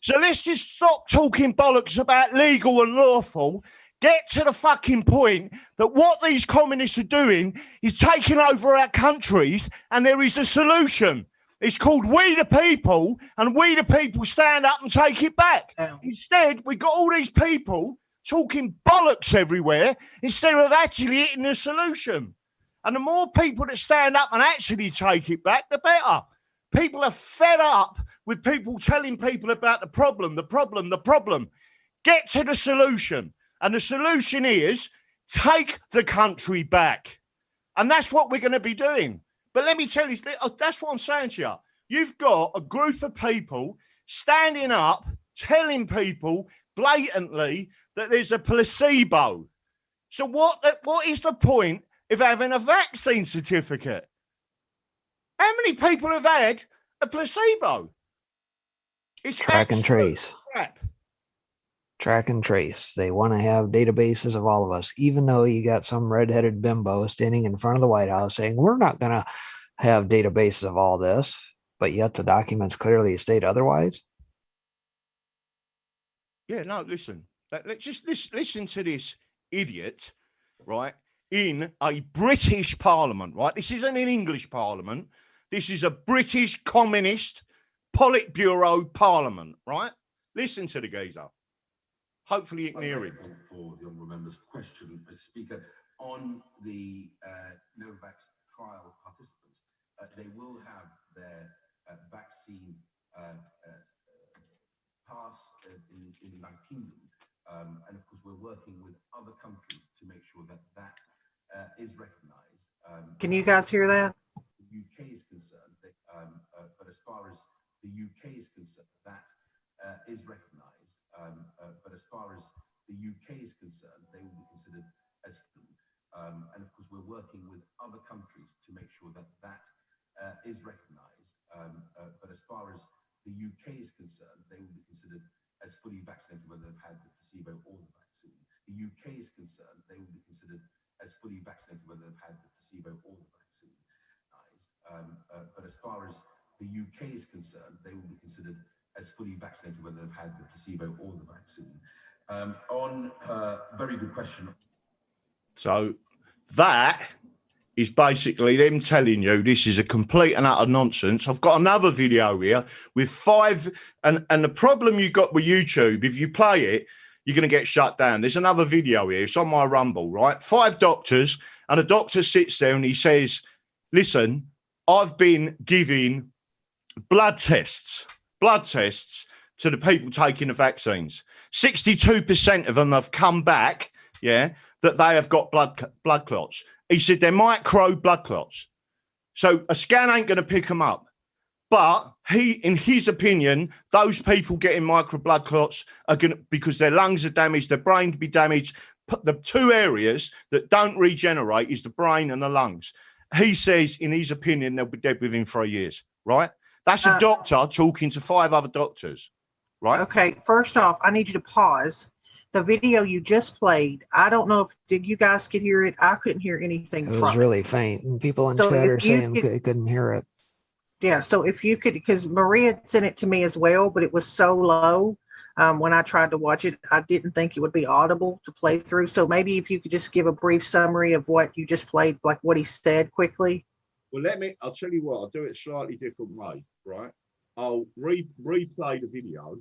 So let's just stop talking bollocks about legal and lawful. Get to the fucking point that what these communists are doing is taking over our countries, and there is a solution. It's called We the People, and we the people stand up and take it back. Instead, we've got all these people talking bollocks everywhere instead of actually hitting the solution. And the more people that stand up and actually take it back, the better. People are fed up with people telling people about the problem. Get to the solution. And the solution is take the country back. And that's what we're going to be doing. But let me tell you, that's what I'm saying to you. You've got a group of people standing up, telling people blatantly that there's a placebo. So what is the point of having a vaccine certificate? How many people have had a placebo? It's track and trace. Crap. Track and trace. They want to have databases of all of us, even though you got some redheaded bimbo standing in front of the White House saying, we're not going to have databases of all this, but yet the documents clearly state otherwise. Yeah, no, listen. Let's just listen to this idiot, right, in a British parliament, right? This isn't an English parliament. This is a British communist Politburo parliament, right? Listen to the geezer. Hopefully you can hear him. For the honourable member's question, Mr. Speaker, on the Novavax trial participants, they will have their vaccine pass in the United Kingdom, and of course we're working with other countries to make sure that is recognised. Can you guys hear that? The UK is concerned, but as far as the UK is concerned, that is recognised. But as far as the UK is concerned, they will be considered as and of course we're working with other countries to make sure that is recognised. But as far as the UK is concerned, they will be considered as fully vaccinated whether they've had the placebo or the vaccine. The UK is concerned, they will be considered as fully vaccinated whether they've had the placebo or the vaccine. But as far as the UK is concerned, they will be considered as fully vaccinated whether they've had the placebo or the vaccine. On her very good question. So that is basically them telling you this is a complete and utter nonsense. I've got another video here with 5, and the problem you got with YouTube, if you play it, you're going to get shut down. There's another video here. It's on my Rumble, right? 5 doctors, and a doctor sits there and he says, listen, I've been giving blood tests to the people taking the vaccines. 62% of them have come back, that they have got blood clots. He said they're micro blood clots. So a scan ain't going to pick them up. But in his opinion, those people getting micro blood clots are going to, because their lungs are damaged, their brain to be damaged. The 2 areas that don't regenerate is the brain and the lungs. He says, in his opinion, they'll be dead within 3 years, right? That's a doctor talking to 5 other doctors, right? Okay, first off, I need you to pause. The video you just played, I don't know if you guys could hear it. I couldn't hear anything from it. It was really faint, and people in chat are saying they couldn't hear it. Yeah, so if you could, because Maria had sent it to me as well, but it was so low. When I tried to watch it, I didn't think it would be audible to play through. So maybe if you could just give a brief summary of what you just played, like what he said quickly. Well, I'll tell you what, I'll do it slightly different way, right? I'll replay the video,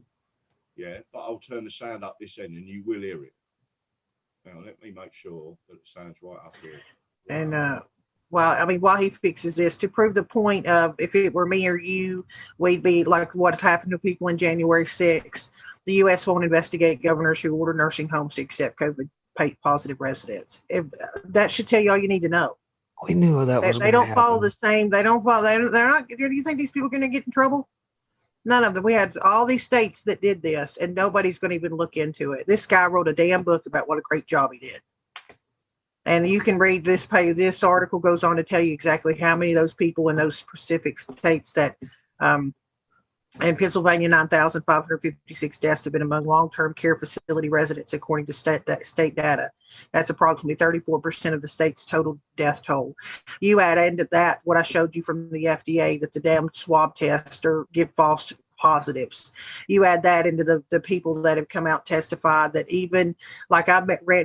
yeah, but I'll turn the sound up this end and you will hear it. Now, let me make sure that it sounds right up here. And well, I mean, while he fixes this, to prove the point of if it were me or you, we'd be like what happened to people in January 6th. The U.S. won't investigate governors who order nursing homes to accept COVID positive residents. That should tell you all you need to know. We knew that was. They don't follow the same. They don't follow. They're not. Do you think these people are going to get in trouble? None of them. We had all these states that did this, and nobody's going to even look into it. This guy wrote a damn book about what a great job he did. And you can read this page. This article goes on to tell you exactly how many of those people in those specific states that, in Pennsylvania, 9,556 deaths have been among long-term care facility residents, according to state data. That's approximately 34% of the state's total death toll. You add into that what I showed you from the FDA, that the damn swab tests give false positives. You add that into the people that have come out testified that even like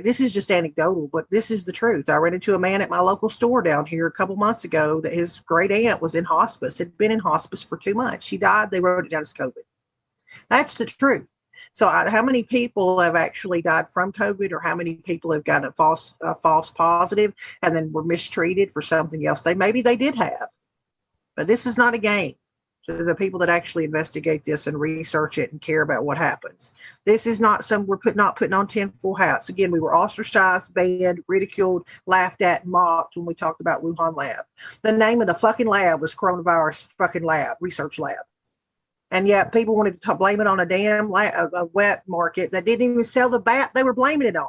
this is just anecdotal, but this is the truth. I ran into a man at my local store down here a couple months ago that his great aunt was in hospice, had been in hospice for 2 months. She died. They wrote it down as COVID. That's the truth. So how many people have actually died from COVID, or how many people have gotten a false positive and then were mistreated for something else maybe they did have? But this is not a game. To the people that actually investigate this and research it and care about what happens. This is not we're not putting on tinfoil hats. Again, we were ostracized, banned, ridiculed, laughed at, mocked when we talked about Wuhan lab. The name of the fucking lab was coronavirus fucking lab, research lab. And yet people wanted to blame it on a damn a wet market that didn't even sell the bat they were blaming it on.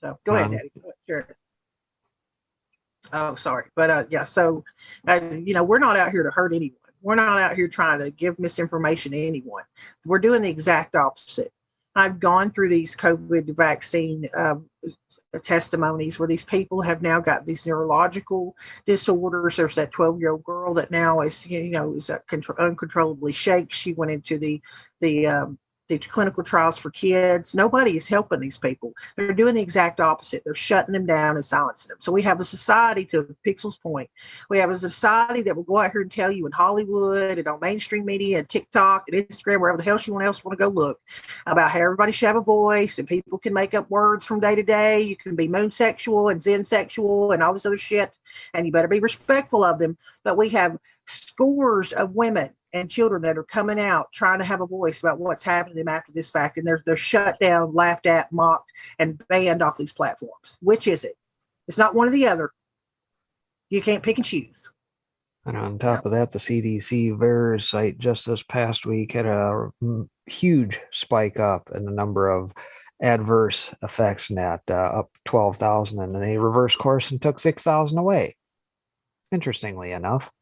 So go ahead, Daddy. Sure. Oh, sorry. But yeah, so, we're not out here to hurt anyone. We're not out here trying to give misinformation to anyone. We're doing the exact opposite. I've gone through these COVID vaccine testimonies where these people have now got these neurological disorders. There's that 12-year-old girl that now is uncontrollably shakes. She went into the clinical trials for kids. Nobody is helping these people. They're doing the exact opposite. They're shutting them down and silencing them. So we have a society, to Pixel's point, we have a society that will go out here and tell you in Hollywood and on mainstream media and TikTok and Instagram, wherever the hell you else want to go look, about how everybody should have a voice and people can make up words from day to day. You can be moon sexual and zen sexual and all this other shit, and you better be respectful of them. But we have scores of women and children that are coming out trying to have a voice about what's happening to them after this fact, and they're shut down, laughed at, mocked, and banned off these platforms. Which is it? It's not one or the other. You can't pick and choose. And on top of that, the CDC VAERS site just this past week had a huge spike up in the number of adverse effects net, up 12,000, and then they reversed course and took 6,000 away. Interestingly enough.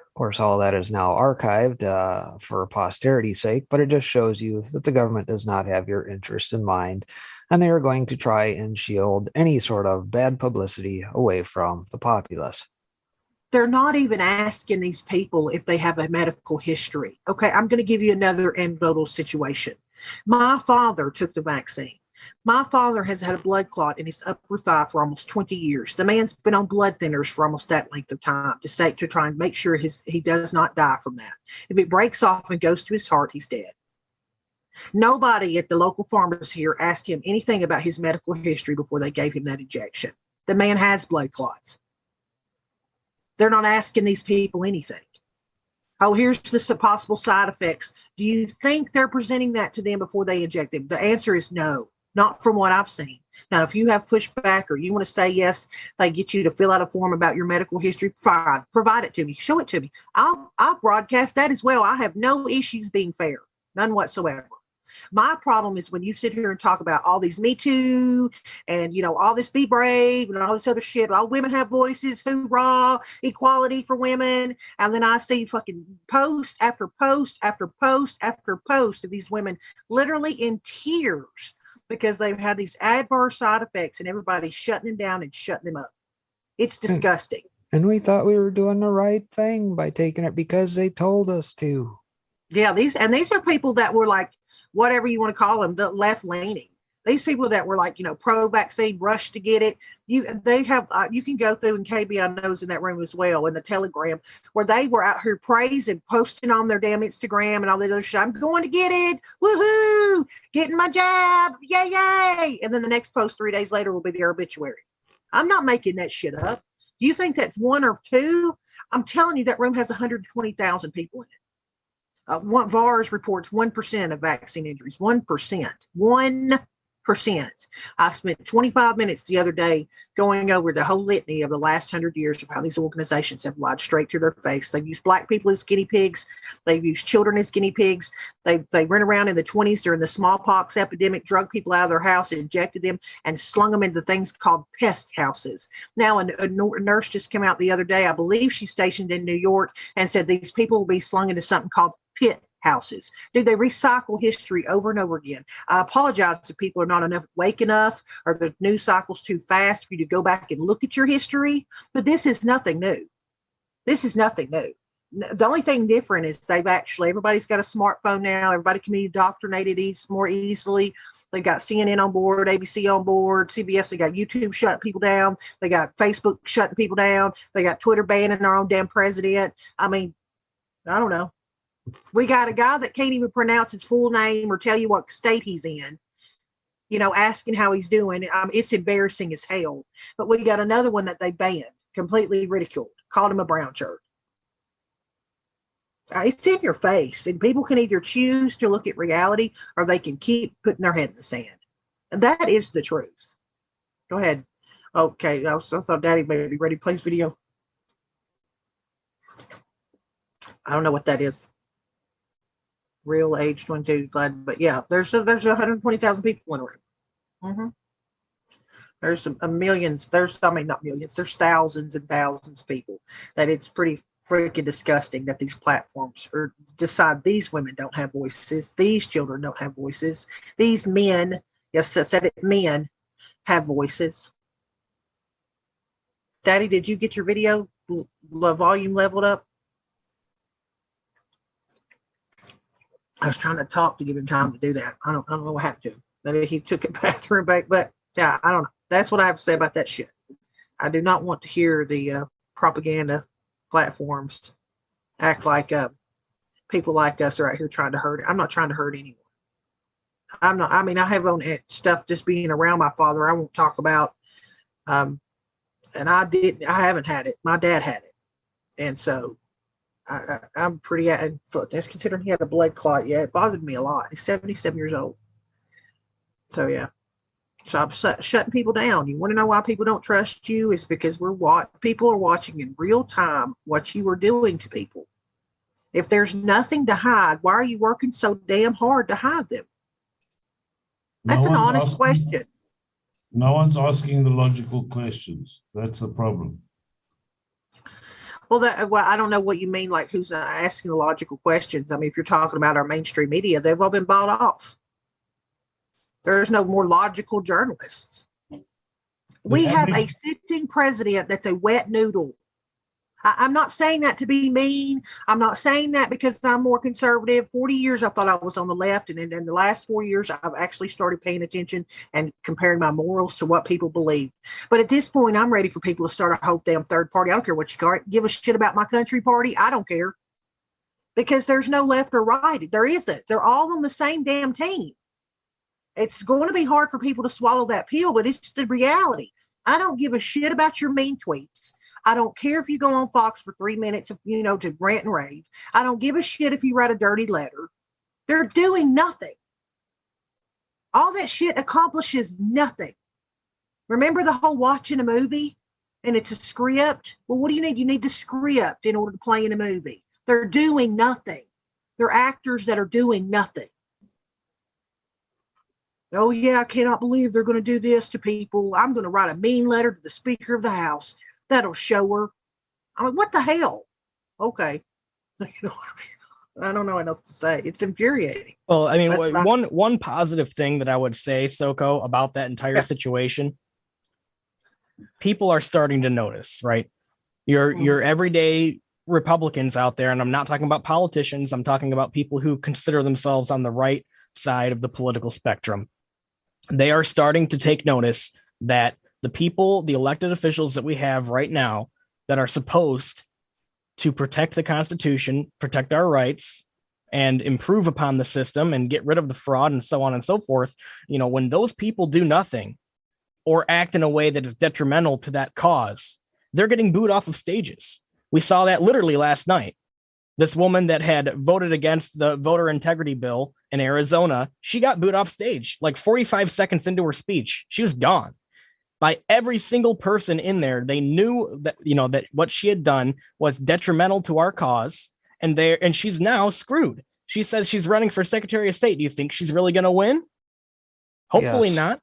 Of course, all that is now archived for posterity's sake, but it just shows you that the government does not have your interest in mind, and they are going to try and shield any sort of bad publicity away from the populace. They're not even asking these people if they have a medical history. Okay, I'm going to give you another anecdotal situation. My father took the vaccine. My father has had a blood clot in his upper thigh for almost 20 years. The man's been on blood thinners for almost that length of time to try and make sure he does not die from that. If it breaks off and goes to his heart, he's dead. Nobody at the local pharmacy here asked him anything about his medical history before they gave him that injection. The man has blood clots. They're not asking these people anything. Oh, here's the possible side effects. Do you think they're presenting that to them before they inject them? The answer is no. Not from what I've seen. Now, if you have pushback or you want to say yes, they get you to fill out a form about your medical history, fine. Provide it to me. Show it to me. I'll broadcast that as well. I have no issues being fair. None whatsoever. My problem is when you sit here and talk about all these Me Too and, all this Be Brave and all this other shit. All women have voices, hoorah, equality for women. And then I see fucking post after post after post after post of these women literally in tears because they've had these adverse side effects and everybody's shutting them down and shutting them up. It's disgusting. And we thought we were doing the right thing by taking it because they told us to. Yeah, these are people that were like, whatever you want to call them, the left leaning. These people that were like, pro-vaccine, rushed to get it. You can go through, and KBI knows in that room as well, in the Telegram, where they were out here praising, posting on their damn Instagram and all that other shit. I'm going to get it. Woohoo! Getting my jab. Yay, yay. And then the next post 3 days later will be their obituary. I'm not making that shit up. Do you think that's one or two? I'm telling you, that room has 120,000 people in it. VARS reports 1% of vaccine injuries. 1%. 1%. I spent 25 minutes the other day going over the whole litany of the last 100 years of how these organizations have lied straight to their face. They've used black people as guinea pigs. They've used children as guinea pigs. They ran around in the 1920s during the smallpox epidemic, drug people out of their house, injected them, and slung them into things called pest houses. Now, a nurse just came out the other day, I believe she's stationed in New York, and said these people will be slung into something called pit houses. Do they recycle history over and over again? I apologize if people are not awake enough, or the news cycle's too fast for you to go back and look at your history, but this is nothing new. This is nothing new. The only thing different is everybody's got a smartphone now. Everybody can be indoctrinated more easily. They got CNN on board, ABC on board, CBS. They got YouTube shutting people down. They got Facebook shutting people down. They got Twitter banning our own damn president. I mean, I don't know. We got a guy that can't even pronounce his full name or tell you what state he's in, asking how he's doing. It's embarrassing as hell. But we got another one that they banned, completely ridiculed, called him a brown shirt. It's in your face, and people can either choose to look at reality, or they can keep putting their head in the sand. And that is the truth. Go ahead. Okay, I thought Daddy may be ready to play his video. I don't know what that is. Real age 22, glad, but yeah, there's 120,000 people in a room. Mm-hmm. There's millions. Not millions. There's thousands and thousands of people. That it's pretty freaking disgusting that these platforms decide these women don't have voices. These children don't have voices. These men, yes, I said it, men have voices. Daddy, did you get your video volume leveled up? I was trying to talk to give him time to do that. I don't know what happened to him. Maybe he took it bathroom break, but yeah, I don't know. That's what I have to say about that shit. I do not want to hear the propaganda platforms act like people like us are out here trying to hurt. I'm not trying to hurt anyone. I'm not. I mean, I have on stuff just being around my father. I won't talk about. And I haven't had it. My dad had it, and so. I'm pretty considering he had a blood clot. Yeah, it bothered me a lot. He's 77 years old. So yeah. So I'm shutting people down. You want to know why people don't trust you? It's because people are watching in real time what you are doing to people. If there's nothing to hide, why are you working so damn hard to hide them? That's an honest question. No one's asking the logical questions. That's the problem. Well, I don't know what you mean, like who's asking the logical questions. I mean, if you're talking about our mainstream media, they've all been bought off. There's no more logical journalists. We have a sitting president that's a wet noodle. I'm not saying that to be mean. I'm not saying that because I'm more conservative. 40 years, I thought I was on the left. And in the last 4 years, I've actually started paying attention and comparing my morals to what people believe. But at this point, I'm ready for people to start a whole damn third party. I don't care what you give a shit about my country party. I don't care. Because there's no left or right. There isn't. They're all on the same damn team. It's going to be hard for people to swallow that pill, but it's the reality. I don't give a shit about your mean tweets. I don't care if you go on Fox for 3 minutes, to rant and rave. I don't give a shit if you write a dirty letter. They're doing nothing. All that shit accomplishes nothing. Remember the whole watching a movie and it's a script? Well, what do you need? You need the script in order to play in a movie. They're doing nothing. They're actors that are doing nothing. Oh, yeah, I cannot believe they're going to do this to people. I'm going to write a mean letter to the Speaker of the House. That'll show her. I mean, what the hell? Okay. I don't know what else to say. It's infuriating. Well, I mean, one positive thing that I would say, Soko, about that entire situation, people are starting to notice, right? Your everyday Republicans out there, and I'm not talking about politicians, I'm talking about people who consider themselves on the right side of the political spectrum. They are starting to take notice that the people, the elected officials that we have right now that are supposed to protect the Constitution, protect our rights, and improve upon the system and get rid of the fraud and so on and so forth, when those people do nothing or act in a way that is detrimental to that cause, they're getting booed off of stages. We saw that literally last night. This woman that had voted against the voter integrity bill in Arizona, she got booed off stage like 45 seconds into her speech. She was gone. By every single person in there, they knew that, that what she had done was detrimental to our cause, and she's now screwed. She says she's running for Secretary of State. Do you think she's really going to win? Hopefully not.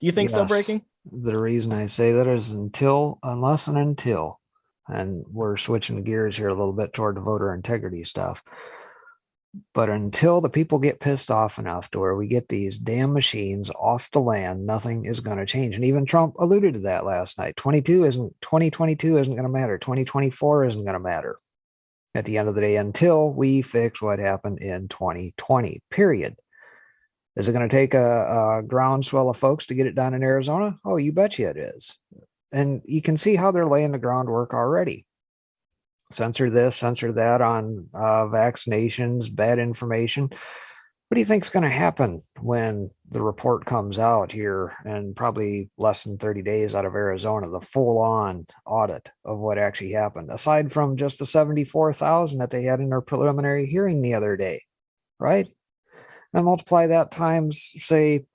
Do you think so, Breaking? The reason I say that is unless and until, and we're switching gears here a little bit toward the voter integrity stuff, but until the people get pissed off enough to where we get these damn machines off the land, nothing is going to change. And even Trump alluded to that last night. 2022 isn't going to matter. 2024 isn't going to matter at the end of the day until we fix what happened in 2020, period. Is it going to take a groundswell of folks to get it done in Arizona? Oh, you betcha it is. And you can see how they're laying the groundwork already. Censor this, censor that on vaccinations, bad information. What do you think is going to happen when the report comes out here in probably less than 30 days out of Arizona, the full-on audit of what actually happened, aside from just the 74,000 that they had in their preliminary hearing the other day, right? And multiply that times, say,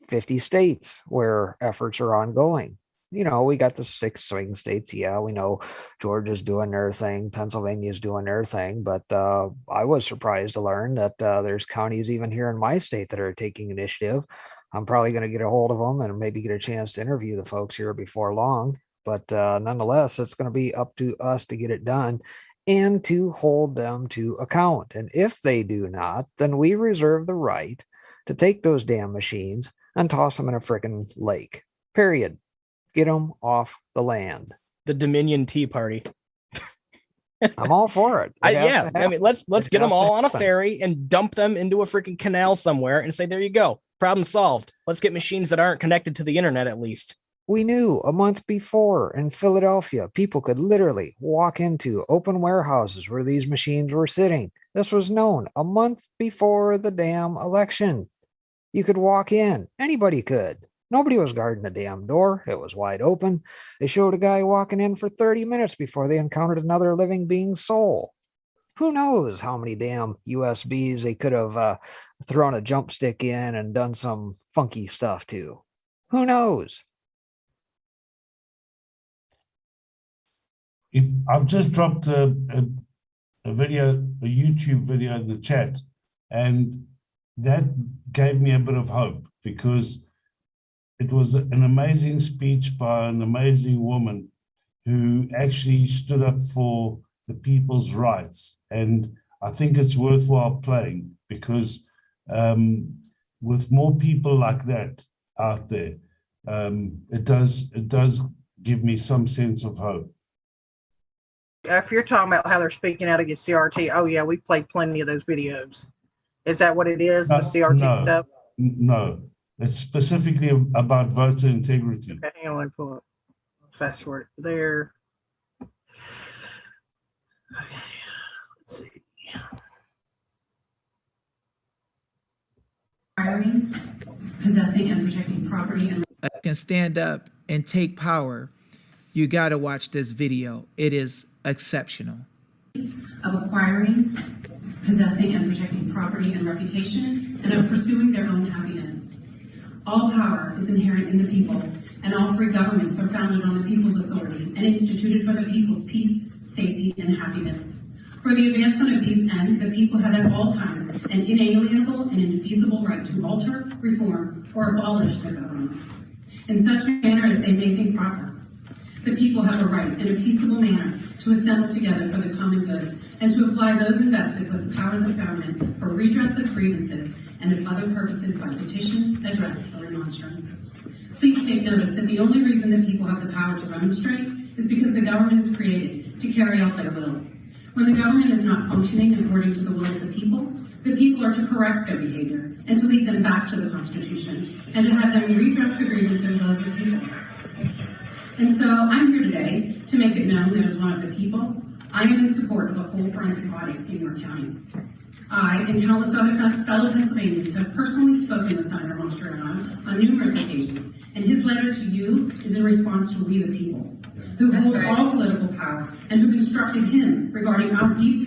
50 states where efforts are ongoing. We got the 6 swing states. Yeah, we know Georgia's doing their thing. Pennsylvania's doing their thing. But I was surprised to learn that there's counties even here in my state that are taking initiative. I'm probably going to get a hold of them and maybe get a chance to interview the folks here before long. But nonetheless, it's going to be up to us to get it done and to hold them to account. And if they do not, then we reserve the right to take those damn machines and toss them in a frickin' lake, period. Get them off the land. The Dominion Tea Party. I'm all for it. Let's get them all on a ferry and dump them into a freaking canal somewhere and say, there you go. Problem solved. Let's get machines that aren't connected to the internet at least. We knew a month before in Philadelphia, people could literally walk into open warehouses where these machines were sitting. This was known a month before the damn election. You could walk in. Anybody could. Nobody was guarding the damn door. It was wide open. They showed a guy walking in for 30 minutes before they encountered another living being's soul. Who knows how many damn USBs they could have thrown a jump stick in and done some funky stuff to. Who knows? I've just dropped a YouTube video in the chat, and that gave me a bit of hope because it was an amazing speech by an amazing woman who actually stood up for the people's rights. And I think it's worthwhile playing because with more people like that out there, it does give me some sense of hope. If you're talking about how they're speaking out against CRT, oh yeah, we played plenty of those videos. Is that what it is, the CRT stuff? No. It's specifically about voter integrity. Okay, hang on, let me pull up. Fast forward there. Okay, let's see. Acquiring, possessing, and protecting property and can stand up and take power. You got to watch this video. It is exceptional. Of acquiring, possessing, and protecting property and reputation, and of pursuing their own happiness. All power is inherent in the people, and all free governments are founded on the people's authority and instituted for the people's peace, safety, and happiness. For the advancement of these ends, the people have at all times an inalienable and indefeasible right to alter, reform, or abolish their governments, in such manner as they may think proper. The people have a right, in a peaceable manner, to assemble together for the common good, and to apply those invested with the powers of government for redress of grievances and of other purposes by petition, address, or remonstrance. Please take notice that the only reason that people have the power to remonstrate is because the government is created to carry out their will. When the government is not functioning according to the will of the people are to correct their behavior and to lead them back to the Constitution and to have them redress the grievances of the people. And so I'm here today to make it known that as one of the people, I am in support of a full forensic audit in York County. I and countless other fellow Pennsylvanians have personally spoken with Senator Mastriano on numerous occasions, and his letter to you is in response to we the people, who hold all political power and who've instructed him regarding our deep